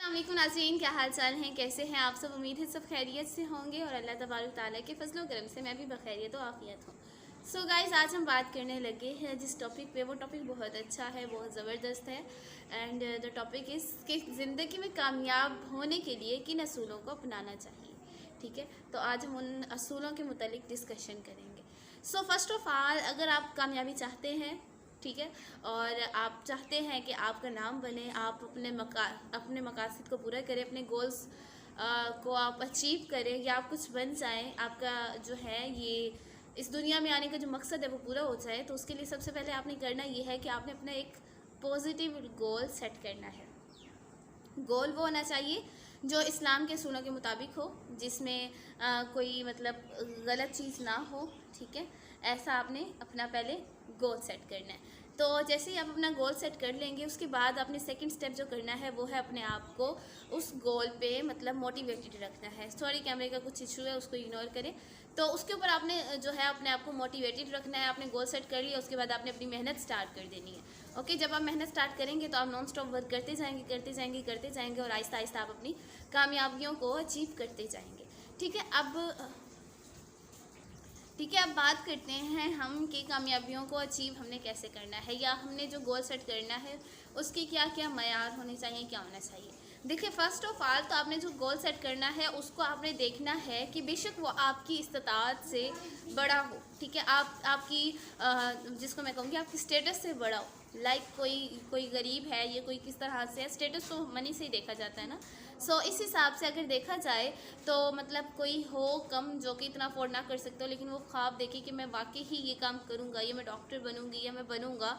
अस्सलामुअलैकुम नाज़रीन, क्या हाल चाल हैं, कैसे हैं आप सब। उम्मीद है सब खैरियत से होंगे और अल्लाह तबारक ताला के फजलो करम से मैं भी बखैरियत व आफियत हूँ। सो गाइस, आज हम बात करने लगे हैं जिस टॉपिक पे, वो टॉपिक बहुत अच्छा है, बहुत ज़बरदस्त है। एंड द टॉपिक इज़ कि ज़िंदगी में कामयाब होने के लिए किन असूलों को अपनाना चाहिए। ठीक है, तो आज हम उन असूलों के मुतालिक डिस्कशन करेंगे। सो फर्स्ट ऑफ ऑल, अगर आप कामयाबी चाहते हैं, ठीक है, और आप चाहते हैं कि आपका नाम बने, आप अपने मकासद को पूरा करें, अपने गोल्स को आप अचीव करें या आप कुछ बन जाएं, आपका जो है ये इस दुनिया में आने का जो मकसद है वो पूरा हो जाए, तो उसके लिए सबसे पहले आपने करना ये है कि आपने अपना एक पॉजिटिव गोल सेट करना है। गोल वो होना चाहिए जो इस्लाम के असूलों के मुताबिक हो, जिसमें कोई मतलब गलत चीज़ ना हो। ठीक है, ऐसा आपने अपना पहले गोल सेट करना है। तो जैसे ही आप अपना गोल सेट कर लेंगे, उसके बाद आपने सेकंड स्टेप जो करना है वो है अपने आप को उस गोल पे मतलब मोटिवेटेड रखना है। सॉरी, कैमरे का कुछ इशू है, उसको इग्नोर करें। तो उसके ऊपर आपने जो है अपने आप को मोटिवेटेड रखना है। आपने गोल सेट कर लिया, उसके बाद आपने अपनी मेहनत स्टार्ट कर देनी है। ओके, जब आप मेहनत स्टार्ट करेंगे तो आप नॉन स्टॉप वर्क करते जाएंगे करते जाएंगे करते जाएंगे और आहिस्ता आहिस्ता आप अपनी कामयाबियों को अचीव करते जाएंगे। ठीक है, अब बात करते हैं हम कि कामयाबियों को अचीव हमने कैसे करना है, या हमने जो गोल सेट करना है उसकी क्या क्या मयार होने चाहिए, क्या होना चाहिए। देखिए, फर्स्ट ऑफ ऑल तो आपने जो गोल सेट करना है उसको आपने देखना है कि बेशक वो आपकी इस्तात से बड़ा हो। ठीक है, आपकी जिसको मैं कहूँगी आपकी स्टेटस से बड़ा हो। लाइक कोई गरीब है, ये कोई किस तरह से है, स्टेटस तो मनी से ही देखा जाता है ना। सो इस हिसाब से अगर देखा जाए तो मतलब कोई हो कम जो कि इतना अफोर्ड ना कर सकते हो, लेकिन वो ख्वाब देखे कि मैं वाकई ही ये काम करूँगा, या मैं डॉक्टर बनूँगी या मैं बनूँगा,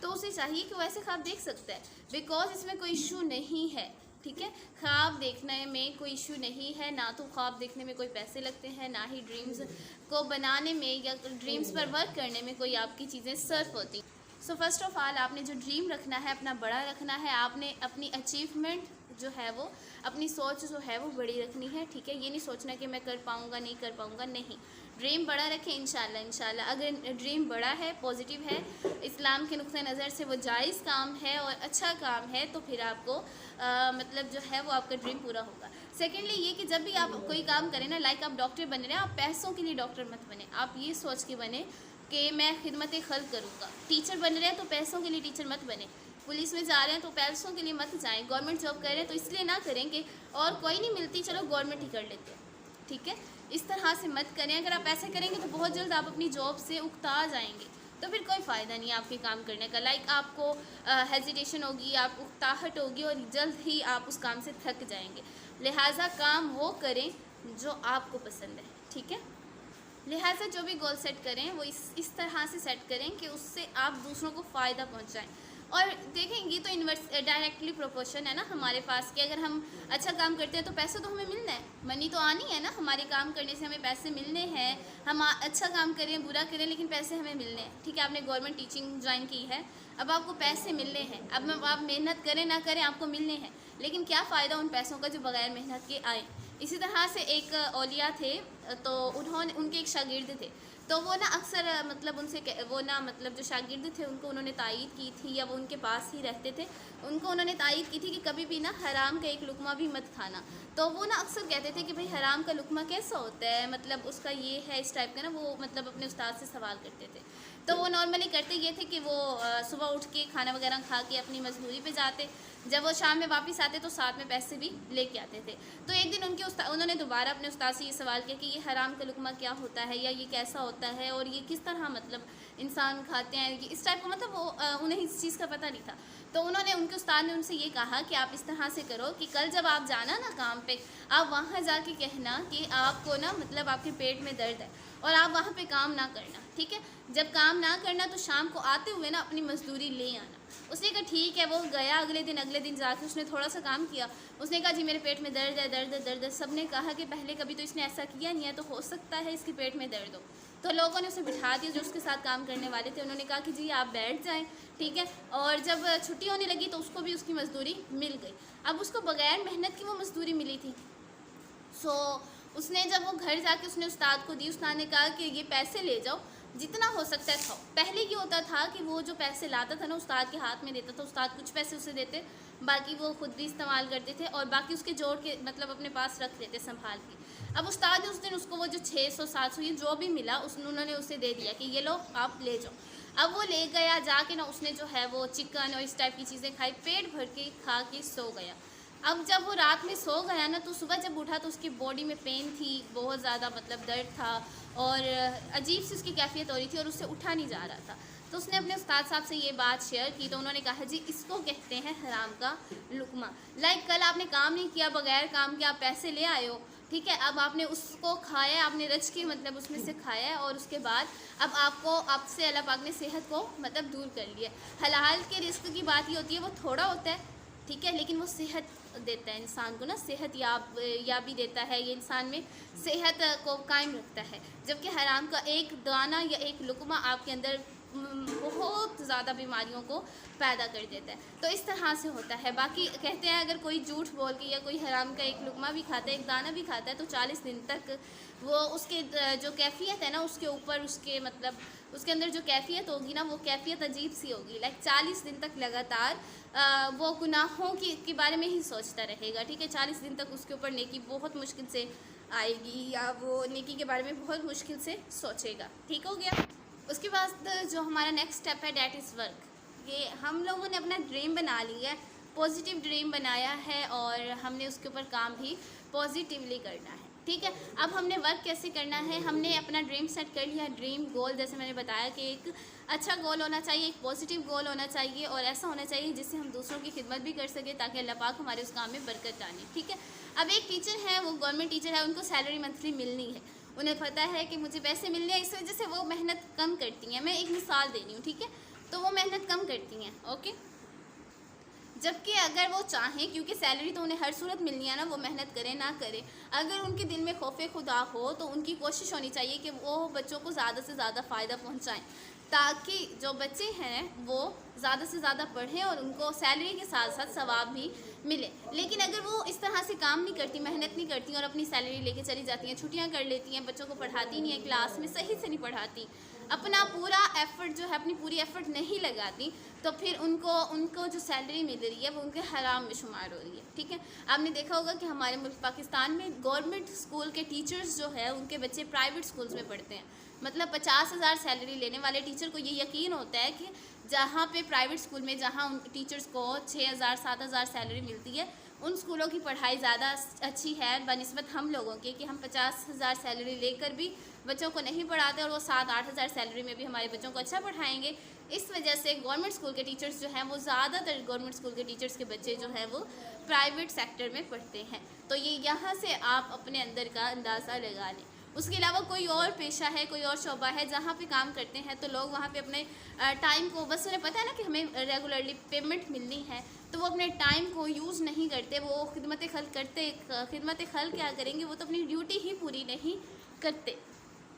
तो उसे चाहिए कि वो ऐसे ख्वाब देख सकता है, बिकॉज इसमें कोई इशू नहीं है। ठीक है, ख्वाब देखने में कोई इशू नहीं है, ना तो ख्वाब देखने में कोई पैसे लगते हैं, ना ही ड्रीम्स को बनाने में या ड्रीम्स पर वर्क करने में कोई आपकी चीज़ें सर्फ होती। सो फर्स्ट ऑफ ऑल, आपने जो ड्रीम रखना है अपना बड़ा रखना है। आपने अपनी अचीवमेंट जो है वो, अपनी सोच जो है वो बड़ी रखनी है। ठीक है, ये नहीं सोचना कि मैं कर पाऊँगा नहीं कर पाऊँगा, नहीं, ड्रीम बड़ा रखें। इंशाल्लाह अगर ड्रीम बड़ा है, पॉजिटिव है, इस्लाम के नुक्ते नज़र से वो जायज़ काम है और अच्छा काम है, तो फिर आपको मतलब जो है वो आपका ड्रीम पूरा होगा। सेकेंडली ये कि जब भी आप कोई काम करें ना, लाइक आप डॉक्टर बन रहे हैं, आप पैसों के लिए डॉक्टर मत बने, आप ये सोच के बने कि मैं खिदमत खल्क करूँगा। टीचर बन रहे हैं तो पैसों के लिए टीचर मत बने, पुलिस में जा रहे हैं तो पैसों के लिए मत जाएं, गवर्नमेंट जॉब कर रहे हैं तो इसलिए ना करें कि और कोई नहीं मिलती, चलो गवर्नमेंट ही कर लेते हैं। ठीक है, इस तरह से मत करें। अगर आप ऐसे करेंगे तो बहुत जल्द आप अपनी जॉब से उकता जाएंगे, तो फिर कोई फ़ायदा नहीं है आपके काम करने का। लाइक आपको हेजिटेशन होगी, आप उकताहट होगी और जल्द ही आप उस काम से थक जाएंगे। लिहाजा काम वो करें जो आपको पसंद है। ठीक है, लिहाजा जो भी गोल सेट करें वो इस तरह से सेट करें कि उससे आप दूसरों को फ़ायदा पहुंचाएं। और देखें, ये तो इन्वर्स डायरेक्टली प्रोपोर्शन है ना हमारे पास, कि अगर हम अच्छा काम करते हैं तो पैसा तो हमें मिलना है, मनी तो आनी है ना, हमारे काम करने से हमें पैसे मिलने हैं। हम अच्छा काम करें बुरा करें, लेकिन पैसे हमें मिलने हैं। ठीक है, आपने गवर्नमेंट टीचिंग ज्वाइन की है, अब आपको पैसे मिलने हैं। अब आप मेहनत करें ना करें, आपको मिलने हैं, लेकिन क्या फ़ायदा उन पैसों का जो बग़ैर मेहनत के आए। इसी तरह से एक औलिया थे, तो उनके एक शागिर्द थे, तो वो ना अक्सर मतलब उनसे वो ना मतलब जो शागिर्द थे उनको उन्होंने तायीद की थी, या वो उनके पास ही रहते थे, उनको उन्होंने तायीद की थी कि कभी भी ना हराम का एक लुकमा भी मत खाना। तो वो ना अक्सर कहते थे कि भाई हराम का लुकमा कैसा होता है, मतलब उसका ये है, इस टाइप का ना, वो मतलब अपने उस्ताद से सवाल करते थे। तो वो नॉर्मली करते ये थे कि वो सुबह उठ के खाना वगैरह खा के अपनी मजदूरी पे जाते, जब वो शाम में वापस आते तो साथ में पैसे भी लेके आते थे। तो एक दिन उन्होंने दोबारा अपने उस्ताद से ये सवाल किया कि ये हराम का लुकमा क्या होता है, या ये कैसा होता है, और ये किस तरह मतलब इंसान खाते हैं, इस टाइप का, मतलब वो उन्हें इस चीज़ का पता नहीं था। तो उनके उस्ताद ने उनसे ये कहा कि आप इस तरह से करो कि कल जब आप जाना ना काम पे, आप वहाँ जाके कहना कि आपको ना मतलब आपके पेट में दर्द है, और आप वहाँ पे काम ना करना। ठीक है, जब काम ना करना तो शाम को आते हुए ना अपनी मजदूरी ले आना। उसने कहा ठीक है, वो गया। अगले दिन जाके उसने थोड़ा सा काम किया, उसने कहा जी मेरे पेट में दर्द है, दर्द है, दर्द है। सब ने कहा कि पहले कभी तो इसने ऐसा किया नहीं है, तो हो सकता है इसके पेट में दर्द हो। तो लोगों ने उसे बिठा दिया, जो उसके साथ काम करने वाले थे, उन्होंने कहा कि जी आप बैठ जाएं। ठीक है, और जब छुट्टी होने लगी तो उसको भी उसकी मजदूरी मिल गई। अब उसको बगैर मेहनत की वो मजदूरी मिली थी। उसने जब वो घर जाके उसने उस्ताद को दी, उस्ताद ने कहा कि ये पैसे ले जाओ, जितना हो सकता है खाओ। पहले ये होता था कि वो जो पैसे लाता था ना उस्ताद के हाथ में देता था, उस्ताद कुछ पैसे उसे देते, बाकी वो खुद भी इस्तेमाल करते थे और बाकी उसके जोड़ के मतलब अपने पास रख लेते संभाल के। अब उस्ताद ने उस दिन उसको वो जो 600-700 ये जो भी मिला उन्होंने उसे दे दिया कि ये लो आप ले जाओ। अब वो ले गया जाके ना, उसने जो है वो चिकन और इस टाइप की चीज़ें खाई, पेट भर के खा के सो गया। अब जब वो रात में सो गया ना तो सुबह जब उठा तो उसकी बॉडी में पेन थी, बहुत ज़्यादा मतलब दर्द था और अजीब सी उसकी कैफियत हो रही थी और उससे उठा नहीं जा रहा था। तो उसने अपने उस्ताद साहब से ये बात शेयर की तो उन्होंने कहा जी इसको कहते हैं हराम का लुकमा। लाइक कल आपने काम नहीं किया, बगैर काम के आप पैसे ले आए हो, ठीक है, अब आपने उसको खाया, आपने रच के मतलब उसमें से खाया है और उसके बाद अब आपसे अल्लाह पाक ने सेहत को मतलब दूर कर लिया। हलाल के रिस्क की बात ये होती है वो थोड़ा होता है, ठीक है, लेकिन वो सेहत देता है इंसान को ना, सेहत याबी देता है, ये इंसान में सेहत को कायम रखता है। जबकि हराम का एक दाना या एक लुकमा आपके अंदर बहुत ज़्यादा बीमारियों को पैदा कर देता है। तो इस तरह से होता है। बाकी कहते हैं अगर कोई झूठ बोल के या कोई हराम का एक लुकमा भी खाता है, एक दाना भी खाता है, तो 40 दिन तक वो उसके जो कैफियत है ना उसके ऊपर उसके मतलब उसके अंदर जो कैफियत होगी ना वो कैफियत अजीब सी होगी। लाइक 40 दिन तक लगातार वो गुनाहों के बारे में ही सोचता रहेगा, ठीक है। 40 दिन तक उसके ऊपर नेकी बहुत मुश्किल से आएगी या वो नेकी के बारे में बहुत मुश्किल से सोचेगा, ठीक हो गया। उसके बाद जो हमारा नेक्स्ट स्टेप है डैट इज़ वर्क। ये हम लोगों ने अपना ड्रीम बना लिया है, पॉजिटिव ड्रीम बनाया है और हमने उसके ऊपर काम भी पॉजिटिवली करना है, ठीक है। अब हमने वर्क कैसे करना है, हमने अपना ड्रीम सेट कर लिया। ड्रीम गोल जैसे मैंने बताया कि एक अच्छा गोल होना चाहिए, एक पॉजिटिव गोल होना चाहिए और ऐसा होना चाहिए जिससे हम दूसरों की खिदमत भी कर सकें ताकि अल्लाह पाक हमारे उस काम में बरकत डालें, ठीक है। अब एक टीचर है, वो गवर्नमेंट टीचर है, उनको सैलरी मंथली मिलनी है, उन्हें पता है कि मुझे पैसे मिलने हैं, इस वजह से वो मेहनत कम करती हैं। मैं एक मिसाल दे रही हूँ, ठीक है, तो वो मेहनत कम करती हैं, ओके। जबकि अगर वो चाहें, क्योंकि सैलरी तो उन्हें हर सूरत मिलनी है ना, वो मेहनत करें ना करें, अगर उनके दिल में खौफ खुदा हो तो उनकी कोशिश होनी चाहिए कि वो बच्चों को ज़्यादा से ज़्यादा फ़ायदा पहुँचाएँ ताकि जो बच्चे हैं वो ज़्यादा से ज़्यादा पढ़ें और उनको सैलरी के साथ साथ सवाब भी मिले। लेकिन अगर वो इस तरह से काम नहीं करती, मेहनत नहीं करती और अपनी सैलरी लेके चली जाती हैं, छुट्टियां कर लेती हैं, बच्चों को पढ़ाती नहीं है, क्लास में सही से नहीं पढ़ाती, अपना पूरा एफ़र्ट जो है अपनी पूरी एफ़र्ट नहीं लगाती, तो फिर उनको जो सैलरी मिल रही है वो उनके हराम में शुमार हो रही है, ठीक है। आपने देखा होगा कि हमारे मुल्क पाकिस्तान में गवर्नमेंट स्कूल के टीचर्स जो है उनके बच्चे प्राइवेट स्कूल्स में पढ़ते हैं। मतलब 50,000 सैलरी लेने वाले टीचर को ये यकीन होता है कि जहाँ पे प्राइवेट स्कूल में जहाँ उन टीचर्स को 6,000-7,000 सैलरी मिलती है, उन स्कूलों की पढ़ाई ज़्यादा अच्छी है बनिस्बत हम लोगों के, कि हम 50,000 सैलरी लेकर भी बच्चों को नहीं पढ़ाते और वो 7-8 हज़ार सैलरी में भी हमारे बच्चों को अच्छा पढ़ाएंगे। इस वजह से गवर्नमेंट स्कूल के टीचर्स जो हैं वो ज़्यादातर गवर्नमेंट स्कूल के टीचर्स के बच्चे जो हैं वो प्राइवेट सेक्टर में पढ़ते हैं। तो ये यहाँ से आप अपने अंदर का अंदाज़ा लगा लें। उसके अलावा कोई और पेशा है, कोई और शोबा है जहाँ पे काम करते हैं तो लोग वहाँ पे अपने टाइम को, बस उन्हें पता है ना कि हमें रेगुलरली पेमेंट मिलनी है, तो वो अपने टाइम को यूज़ नहीं करते, वो खिदमत खल क्या करेंगे, वो तो अपनी ड्यूटी ही पूरी नहीं करते।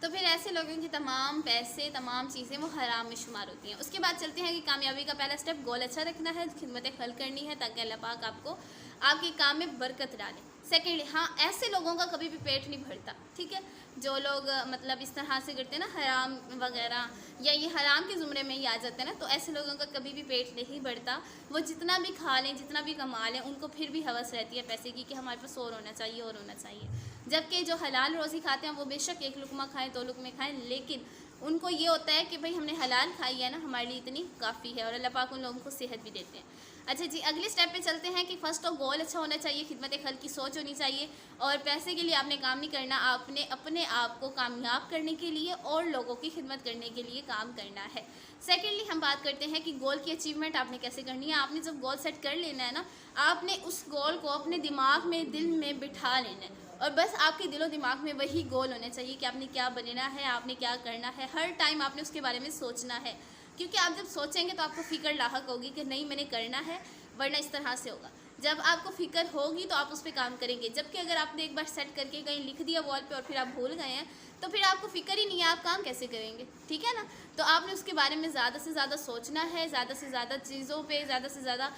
तो फिर ऐसे लोगों की तमाम पैसे, तमाम चीज़ें वो हराम में शुमार होती हैं। उसके बाद चलते हैं कि कामयाबी का पहला स्टेप गोल अच्छा रखना है, खिदमत खल करनी है ताकि अल्लाह पाक आपको आपके काम में बरकत डाले। सेकेंडली, हाँ, ऐसे लोगों का कभी भी पेट नहीं भरता, ठीक है, जो लोग मतलब इस तरह से करते हैं ना हराम वगैरह, या ये हराम के ज़ुमरे में ही आ जाते हैं ना, तो ऐसे लोगों का कभी भी पेट नहीं भरता। वो जितना भी खा लें, जितना भी कमा लें, उनको फिर भी हवस रहती है पैसे की कि हमारे पास और होना चाहिए और होना चाहिए। जबकि जो हलाल रोज़ी खाते हैं वो बेशक एक लुकमा खाएँ, 2 लुकमे खाएँ, लेकिन उनको ये होता है कि भाई हमने हलाल खाई है ना, हमारे लिए इतनी काफ़ी है और अल्लाह पाक उन लोगों को सेहत भी देते हैं। अच्छा जी, अगले स्टेप पे चलते हैं कि फ़र्स्ट तो गोल अच्छा होना चाहिए, खिदमत खल की सोच होनी चाहिए और पैसे के लिए आपने काम नहीं करना, आपने अपने आप को कामयाब करने के लिए और लोगों की खिदमत करने के लिए काम करना है। सेकेंडली, हम बात करते हैं कि गोल की अचीवमेंट आपने कैसे करनी है। आपने जब गोल सेट कर लेना है ना, आपने उस गोल को अपने दिमाग में, दिल में बिठा लेना है और बस आपके दिलो दिमाग में वही गोल होना चाहिए कि आपने क्या बनना है, आपने क्या करना है। हर टाइम आपने उसके बारे में सोचना है, क्योंकि आप जब सोचेंगे तो आपको फ़िक्र लाहक होगी कि नहीं मैंने करना है, वरना इस तरह से होगा। जब आपको फ़िक्र होगी तो आप उस पर काम करेंगे। जबकि अगर आपने एक बार सेट करके कहीं लिख दिया वॉल पे और फिर आप भूल गए हैं, तो फिर आपको फ़िक्र ही नहीं है, आप काम कैसे करेंगे, ठीक है ना। तो आपने उसके बारे में ज़्यादा से ज़्यादा सोचना है, ज़्यादा से ज़्यादा चीज़ों पे, ज़्यादा से ज़्यादा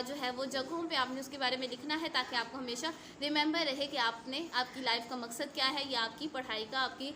जो है वो जगहों पे आपने उसके बारे में लिखना है ताकि आपको हमेशा रिमेंबर रहे कि आपकी लाइफ का मकसद क्या है या आपकी पढ़ाई का, आपकी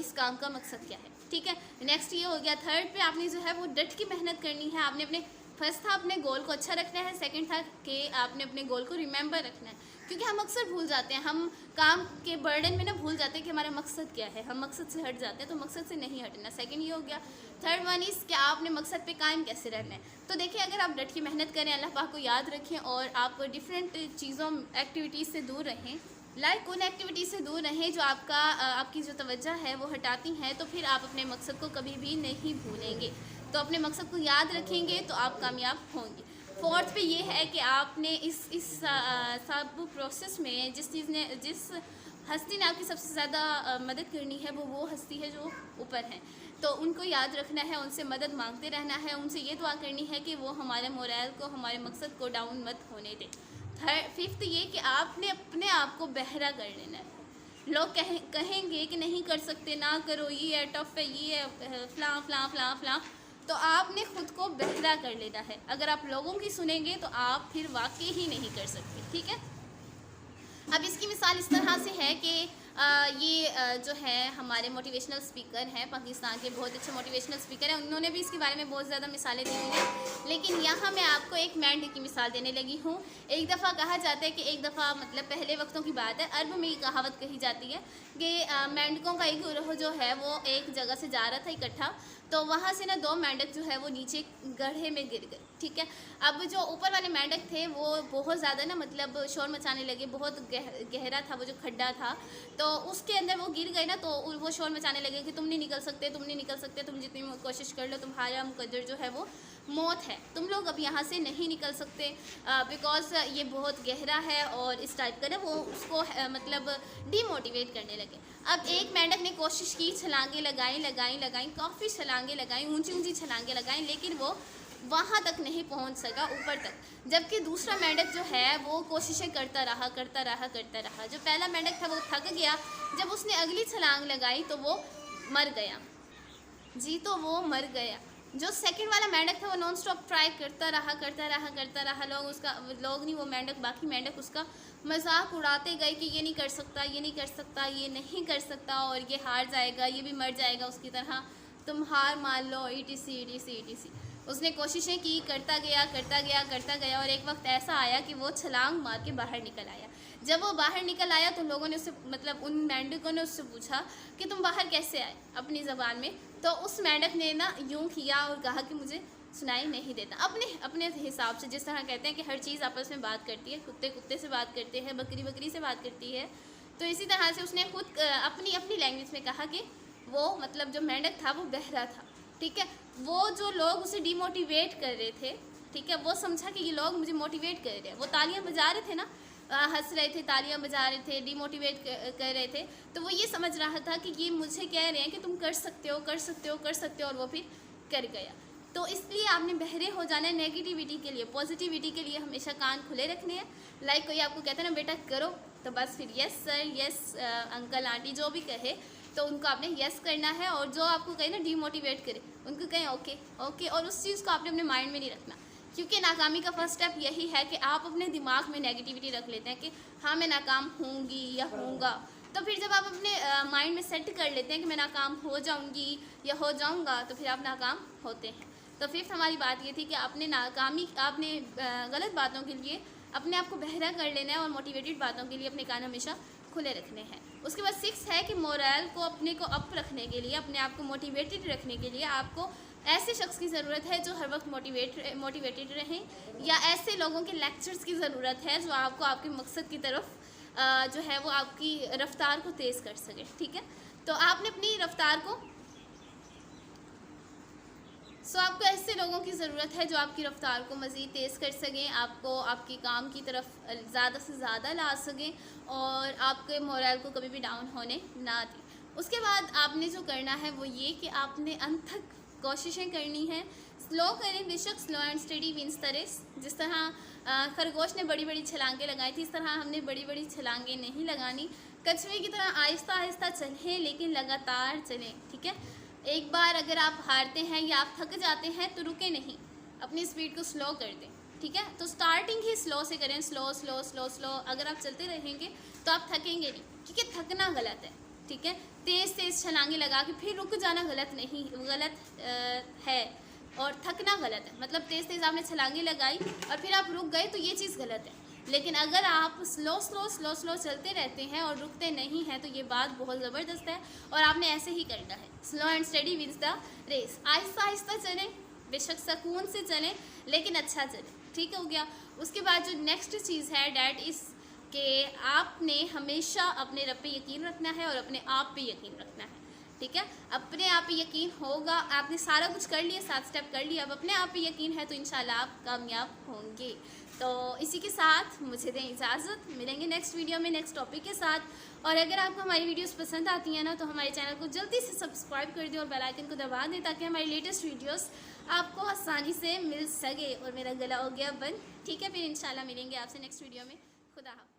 इस काम का मकसद क्या है। ठीक है। नेक्स्ट ये हो गया। थर्ड पे आपने जो है वो डट की मेहनत करनी है। आपने अपने फर्स्ट था अपने गोल को अच्छा रखना है, सेकंड था कि आपने अपने गोल को रिमेंबर रखना है, क्योंकि हम अक्सर भूल जाते हैं, हम काम के बर्डन में ना भूल जाते हैं कि हमारा मकसद क्या है, हम मकसद से हट जाते हैं। तो मकसद से नहीं हटना, सेकंड ये हो गया। थर्ड वन इज़ कि आपने मकसद पे कायम कैसे रहना है। तो देखिए, अगर आप डट की मेहनत करें, अल्लाह पाक को याद रखें और आप डिफरेंट चीज़ों एक्टिविटीज़ से दूर रहें, लाइक उन एक्टिविटी से दूर रहें जो आपकी जो तवज्जो है वो हटाती हैं, तो फिर आप अपने मकसद को कभी भी नहीं भूलेंगे। तो अपने मकसद को याद रखेंगे तो आप कामयाब होंगे। फोर्थ पे ये है कि आपने इस सब प्रोसेस में जिस हस्ती ने आपकी सबसे ज़्यादा मदद करनी है वो हस्ती है जो ऊपर है, तो उनको याद रखना है, उनसे मदद मांगते रहना है, उनसे ये दुआ करनी है कि वो हमारे मोरल को, हमारे मकसद को डाउन मत होने दें। फिफ्थ ये कि आपने अपने आप को बहरा कर लेना है। लोग कहेंगे कि नहीं कर सकते, ना करो, ये है टफ है, ये है फलां फलां फलां फलां, तो आपने ख़ुद को बहरा कर लेना है। अगर आप लोगों की सुनेंगे तो आप फिर वाकई ही नहीं कर सकते, ठीक है। अब इसकी मिसाल इस तरह से है कि जो है हमारे मोटिवेशनल स्पीकर हैं, पाकिस्तान के बहुत अच्छे मोटिवेशनल स्पीकर हैं, उन्होंने भी इसके बारे में बहुत ज़्यादा मिसालें दी हुई हैं, लेकिन यहाँ मैं आपको एक मेंढक की मिसाल देने लगी हूँ। एक दफ़ा कहा जाता है कि एक दफ़ा, मतलब पहले वक्तों की बात है, अरब में ये कहावत कही जाती है कि मेंढकों का एक गिरोह जो है वो एक जगह से जा रहा था इकट्ठा, तो वहाँ से ना 2 मेंढक जो है वो नीचे गड्ढे में गिर गए, ठीक है। अब जो ऊपर वाले मेंढक थे वो बहुत ज़्यादा ना, मतलब शोर मचाने लगे, बहुत गहरा था वो जो खड्डा था, तो उसके अंदर वो गिर गए ना, तो वो शोर मचाने लगे कि तुम नहीं निकल सकते, तुम नहीं निकल सकते, तुम जितनी कोशिश कर लो, तुम्हारा मुकद्दर जो है वो मौत है, तुम लोग अब यहाँ से नहीं निकल सकते, बिकॉज ये बहुत गहरा है, और इस टाइप का ना वो उसको मतलब डीमोटिवेट करने लगे। अब एक मेंढक ने कोशिश की, छलांगे लगाई, काफ़ी छलांगे लगाई, ऊंची छलांगे लगाई, लेकिन वो वहाँ तक नहीं पहुँच सका, ऊपर तक। जबकि दूसरा मेंढक जो है वो कोशिशें करता रहा। जो पहला मेंढक था वो थक गया, जब उसने अगली छलांग लगाई तो वो मर गया जी, तो वो मर गया। जो सेकंड वाला मेंढक था वो नॉन स्टॉप ट्राई करता रहा। लोग नहीं, वो मेंढक, बाकी मेंढक उसका मजाक उड़ाते गए कि ये नहीं कर सकता, ये नहीं कर सकता, और ये हार जाएगा, ये भी मर जाएगा उसकी तरह, तुम हार मान लो, ETC। उसने कोशिशें की, करता गया, और एक वक्त ऐसा आया कि वो छलांग मार के बाहर निकल आया। जब वो बाहर निकल आया तो लोगों ने उससे, मतलब उन मेंढकों ने उससे पूछा कि तुम बाहर कैसे आए, अपनी ज़बान में। तो उस मेंढक ने ना यूं किया और कहा कि मुझे सुनाई नहीं देता, अपने हिसाब से। जिस तरह कहते हैं कि हर चीज़ आपस में बात करती है, कुत्ते से बात करते हैं, बकरी से बात करती है, तो इसी तरह से उसने खुद अपनी लैंग्वेज में कहा कि वो, मतलब जो मेंढक था वो बहरा था, ठीक है। वो जो लोग उसे डीमोटिवेट कर रहे थे, ठीक है, वो समझा कि ये लोग मुझे मोटिवेट कर रहे हैं। वो तालियां बजा रहे थे ना, हंस रहे थे, तालियां बजा रहे थे, डीमोटिवेट कर रहे थे, तो वो ये समझ रहा था कि ये मुझे कह रहे हैं कि तुम कर सकते हो, और वो फिर कर गया। तो इसलिए आपने बहरे हो जाना है नेगेटिविटी के लिए। पॉजिटिविटी के लिए हमेशा कान खुले रखने हैं। लाइक कोई आपको कहता है ना बेटा करो, तो बस फिर yes sir, yes uncle aunty जो भी कहे तो उनको आपने यस करना है, और जो आपको कहे ना डीमोटिवेट करे उनको कहें ओके, और उस चीज़ को आपने अपने माइंड में नहीं रखना, क्योंकि नाकामी का फर्स्ट स्टेप यही है कि आप अपने दिमाग में नेगेटिविटी रख लेते हैं कि हाँ मैं नाकाम होंगी या होऊंगा। तो फिर जब आप अपने माइंड में सेट कर लेते हैं कि मैं नाकाम हो जाऊंगी या हो जाऊंगा, तो फिर आप नाकाम होते हैं। तो फिफ्थ हमारी बात ये थी कि आपने गलत बातों के लिए अपने आप को बहरा कर लेना है, और मोटिवेटेड बातों के लिए अपने कान हमेशा खुले रखने हैं। उसके बाद 6 है कि मोरल को अपने को अप रखने के लिए, अपने आप को मोटिवेटेड रखने के लिए आपको ऐसे शख्स की ज़रूरत है जो हर वक्त मोटिवेटेड रहें, या ऐसे लोगों के लेक्चर्स की ज़रूरत है जो आपको आपके मकसद की तरफ जो है वो आपकी रफ्तार को तेज़ कर सके, ठीक है। तो आपने अपनी रफ्तार को आपको ऐसे लोगों की ज़रूरत है जो आपकी रफ्तार को मज़ीद तेज़ कर सकें, आपको आपकी काम की तरफ ज़्यादा से ज़्यादा ला सकें, और आपके मोरल को कभी भी डाउन होने ना दें। उसके बाद आपने जो करना है वो ये कि आपने अंत तक कोशिशें करनी है। स्लो करें बेशक, slow and steady wins the race. जिस तरह खरगोश ने बड़ी बड़ी छलांगें लगाई थी, इस तरह हमने बड़ी बड़ी छलांगें नहीं लगानी। कछुए की तरह आहिस्ता आहिस्ता चलें, लेकिन लगातार चलें, ठीक है। एक बार अगर आप हारते हैं या आप थक जाते हैं तो रुके नहीं, अपनी स्पीड को स्लो कर दें, ठीक है। तो स्टार्टिंग ही स्लो से करें, स्लो। अगर आप चलते रहेंगे तो आप थकेंगे नहीं, ठीक है। थकना गलत है, ठीक है। तेज़ तेज़ छलांगे लगा के फिर रुक जाना गलत नहीं, गलत है, और थकना गलत है। मतलब तेज़ तेज़ आपने छलांगे लगाई और फिर आप रुक गए तो ये चीज़ गलत है। लेकिन अगर आप स्लो स्लो स्लो स्लो चलते रहते हैं और रुकते नहीं हैं तो ये बात बहुत ज़बरदस्त है, और आपने ऐसे ही करना है। Slow and steady wins the race. आहिस्ता आहिस्ता चलें, बेशक सुकून से चलें, लेकिन अच्छा चलें, ठीक हो गया। उसके बाद जो नेक्स्ट चीज़ है डैट इज़ कि आपने हमेशा अपने रब पे यकीन रखना है और अपने आप पे यकीन रखना है, ठीक है। अपने आप पे यकीन होगा, आपने सारा कुछ कर लिया, 7 स्टेप कर लिया, अब अपने आप पे यकीन है तो इंशाल्लाह आप कामयाब होंगे। तो इसी के साथ मुझे दें इजाज़त, मिलेंगे नेक्स्ट वीडियो में नेक्स्ट टॉपिक के साथ। और अगर आपको हमारी वीडियोस पसंद आती हैं ना तो हमारे चैनल को जल्दी से सब्सक्राइब कर दें और बेल आइकन को दबा दें ताकि हमारी लेटेस्ट वीडियोस आपको आसानी से मिल सके। और मेरा गला हो गया बंद, ठीक है। फिर इंशाल्लाह मिलेंगे आपसे नेक्स्ट वीडियो में। खुदा हाफ़िज़।